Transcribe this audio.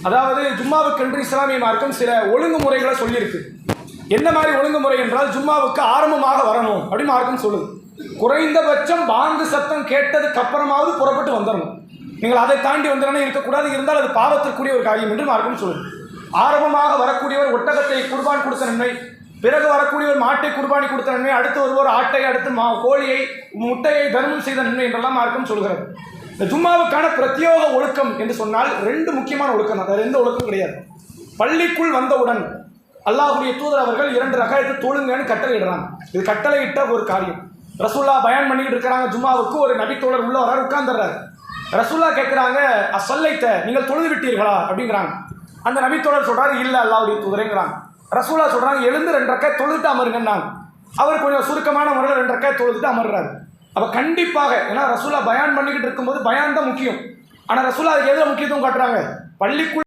அதாவது ஜும்மாவுக்கென்று இஸ்லாமிய மார்க்கம் சில ஒழுங்குமுறைகளை சொல்லியிருக்கு. என்ன மாதிரி ஒழுங்குமுறை என்றால், ஜும்மாவுக்கு ஆரம்பமாக வரணும் அப்படின்னு மார்க்கம் சொல்லுது. குறைந்தபட்சம் பாங்கு சத்தம் கேட்டதுக்கு அப்புறமாவது புறப்பட்டு வந்துடணும். நீங்கள் அதை தாண்டி வந்துடனே இருக்கக்கூடாது, இருந்தால் அது பாவத்திற்குரிய ஒரு காரியம் என்று மார்க்கம் சொல்லுது. ஆரம்பமாக வரக்கூடியவர் ஒட்டகத்தை குர்பான் கொடுத்த நன்மை, பிறகு வரக்கூடியவர் மாட்டை குர்பானி கொடுத்த நன்மை, அடுத்து ஒருவர் ஆட்டை, அடுத்து கோழியை, முட்டையை தர்மம் செய்த நன்மை என்றெல்லாம் மார்க்கம் சொல்கிறது. இந்த ஜும்மாவுக்கான பிரத்யோக ஒழுக்கம் என்று சொன்னால் ரெண்டு முக்கியமான ஒழுக்கம் தான், வேறு எந்த ஒழுக்கம் கிடையாது. பள்ளிக்குள் வந்தவுடன் அல்லாஹ்வுடைய தூதர் அவர்கள் 2 ரக்காயத்து தொழுங்கன்னு கட்டளையிடுறாங்க. இது கட்டளையிட்ட ஒரு காரியம். ரசூல்லா பயான் பண்ணிக்கிட்டு இருக்கிறாங்க. ஜும்மாவுக்கு ஒரு நபித்தோழர் உள்ள வரார், உட்கார்ந்துடுறாரு. ரசூல்லா கேட்குறாங்க, அசல்லைத்த, நீங்கள் தொழுது விட்டீர்களா அப்படிங்கிறாங்க. அந்த நபித்தோழர் சொல்கிறாரு, இல்லை அல்லாஹ்வுடைய தூதரேங்கிறாங்க. ரசூல்லா சொல்கிறாங்க, எழுந்து 2 ரக்காய் தொழுதுட்டு அமருங்கன்னாங்க. அவர் கொஞ்சம் சுருக்கமான முறையில் 2 ரக்காய் தொழுதுட்டு அமர்றாரு. அப்போ கண்டிப்பாக, ஏன்னா ரசூல்லா பயான் பண்ணிக்கிட்டு இருக்கும்போது பயான் தான் முக்கியம். ஆனால் ரசூல்லா அதுக்கு எதில் முக்கியத்துவம் காட்டுறாங்க? பள்ளிக்குள்